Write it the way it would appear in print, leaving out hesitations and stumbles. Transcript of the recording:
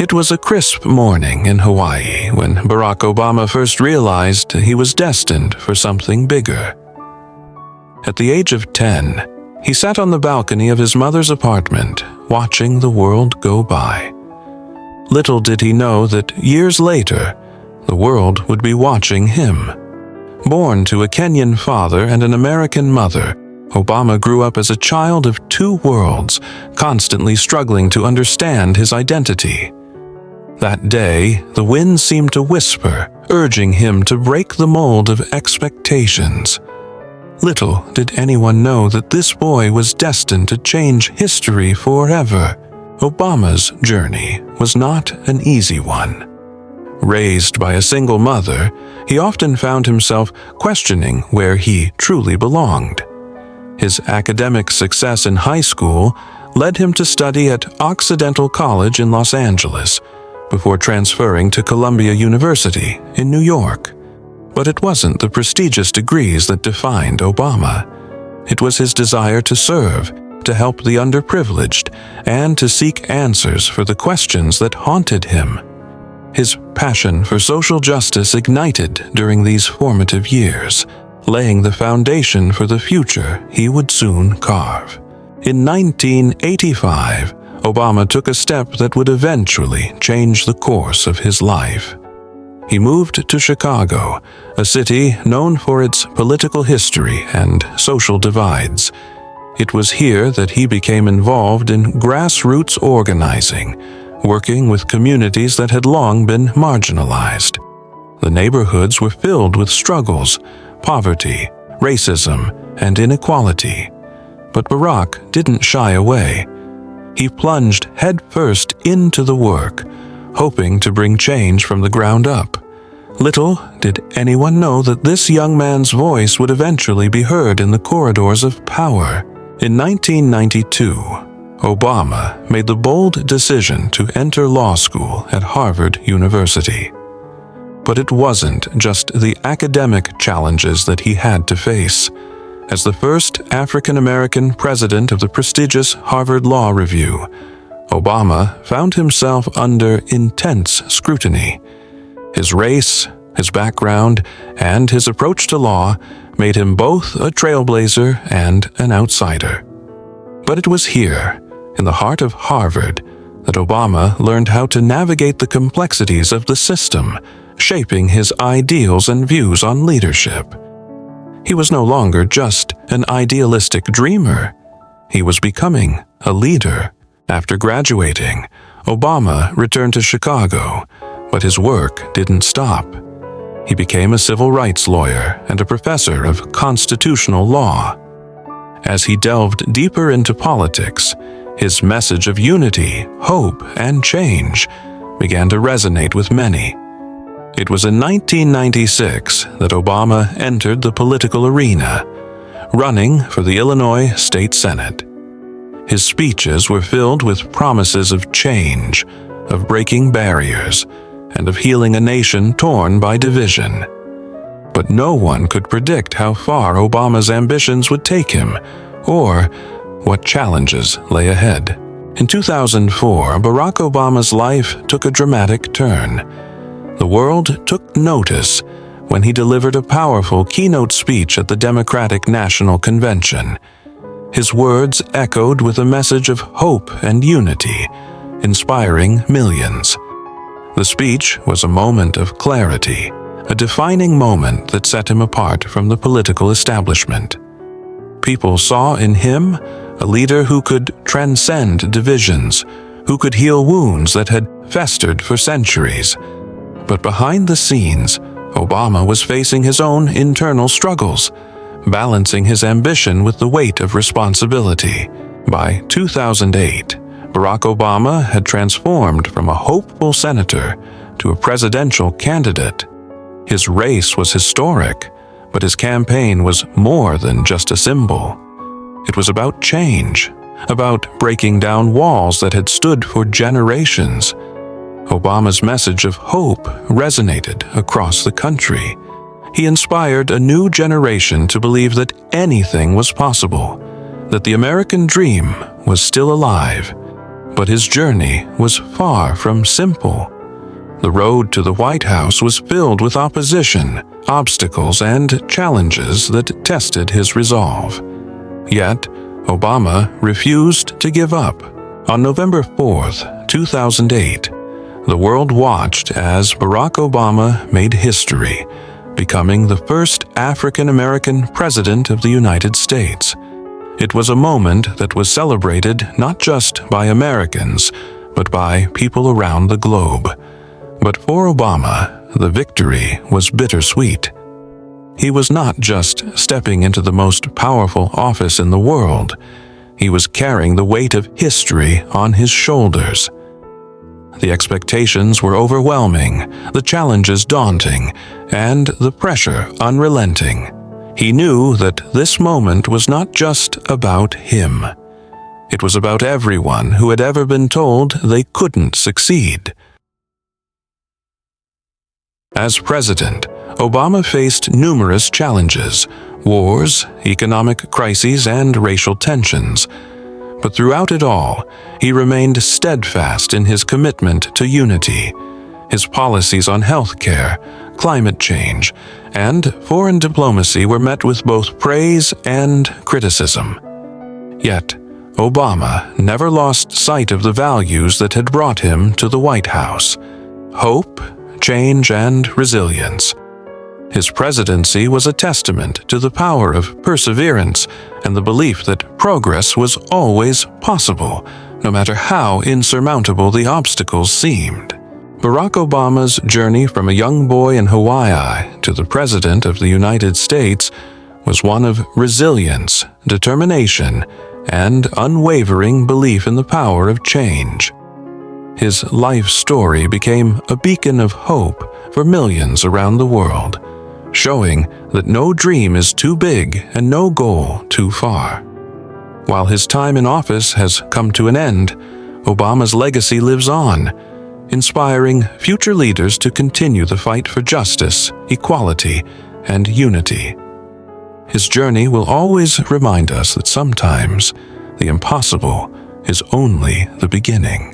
It was a crisp morning in Hawaii when Barack Obama first realized he was destined for something bigger. At the age of 10, he sat on the balcony of his mother's apartment, watching the world go by. Little did he know that years later, the world would be watching him. Born to a Kenyan father and an American mother, Obama grew up as a child of two worlds, constantly struggling to understand his identity. That day, the wind seemed to whisper, urging him to break the mold of expectations. Little did anyone know that this boy was destined to change history forever. Obama's journey was not an easy one. Raised by a single mother, he often found himself questioning where he truly belonged. His academic success in high school led him to study at Occidental College in Los Angeles, before transferring to Columbia University in New York. But it wasn't the prestigious degrees that defined Obama. It was his desire to serve, to help the underprivileged, and to seek answers for the questions that haunted him. His passion for social justice ignited during these formative years, laying the foundation for the future he would soon carve. In 1985, Obama took a step that would eventually change the course of his life. He moved to Chicago, a city known for its political history and social divides. It was here that he became involved in grassroots organizing, working with communities that had long been marginalized. The neighborhoods were filled with struggles, poverty, racism, and inequality. But Barack didn't shy away. He plunged headfirst into the work, hoping to bring change from the ground up. Little did anyone know that this young man's voice would eventually be heard in the corridors of power. In 1992, Obama made the bold decision to enter law school at Harvard University. But it wasn't just the academic challenges that he had to face. As the first African-American president of the prestigious Harvard Law Review, Obama found himself under intense scrutiny. His race, his background, and his approach to law made him both a trailblazer and an outsider. But it was here, in the heart of Harvard, that Obama learned how to navigate the complexities of the system, shaping his ideals and views on leadership. He was no longer just an idealistic dreamer. He was becoming a leader. After graduating, Obama returned to Chicago, but his work didn't stop. He became a civil rights lawyer and a professor of constitutional law. As he delved deeper into politics, his message of unity, hope, and change began to resonate with many. It was in 1996 that Obama entered the political arena, running for the Illinois State Senate. His speeches were filled with promises of change, of breaking barriers, and of healing a nation torn by division. But no one could predict how far Obama's ambitions would take him, or what challenges lay ahead. In 2004, Barack Obama's life took a dramatic turn. The world took notice when he delivered a powerful keynote speech at the Democratic National Convention. His words echoed with a message of hope and unity, inspiring millions. The speech was a moment of clarity, a defining moment that set him apart from the political establishment. People saw in him a leader who could transcend divisions, who could heal wounds that had festered for centuries. But behind the scenes, Obama was facing his own internal struggles, balancing his ambition with the weight of responsibility. By 2008, Barack Obama had transformed from a hopeful senator to a presidential candidate. His race was historic, but his campaign was more than just a symbol. It was about change, about breaking down walls that had stood for generations. Obama's message of hope resonated across the country. He inspired a new generation to believe that anything was possible, that the American dream was still alive. But his journey was far from simple. The road to the White House was filled with opposition, obstacles, and challenges that tested his resolve. Yet, Obama refused to give up. On November 4th, 2008, the world watched as Barack Obama made history, becoming the first African-American president of the United States. It was a moment that was celebrated not just by Americans, but by people around the globe. But for Obama, the victory was bittersweet. He was not just stepping into the most powerful office in the world. He was carrying the weight of history on his shoulders. The expectations were overwhelming, the challenges daunting, and the pressure unrelenting. He knew that this moment was not just about him. It was about everyone who had ever been told they couldn't succeed. As president, Obama faced numerous challenges: wars, economic crises, and racial tensions. But throughout it all, he remained steadfast in his commitment to unity. His policies on health care, climate change, and foreign diplomacy were met with both praise and criticism. Yet, Obama never lost sight of the values that had brought him to the White House: hope, change, and resilience. His presidency was a testament to the power of perseverance and the belief that progress was always possible, no matter how insurmountable the obstacles seemed. Barack Obama's journey from a young boy in Hawaii to the President of the United States was one of resilience, determination, and unwavering belief in the power of change. His life story became a beacon of hope for millions around the world, showing that no dream is too big and no goal too far. While his time in office has come to an end, Obama's legacy lives on, inspiring future leaders to continue the fight for justice, equality, and unity. His journey will always remind us that sometimes the impossible is only the beginning.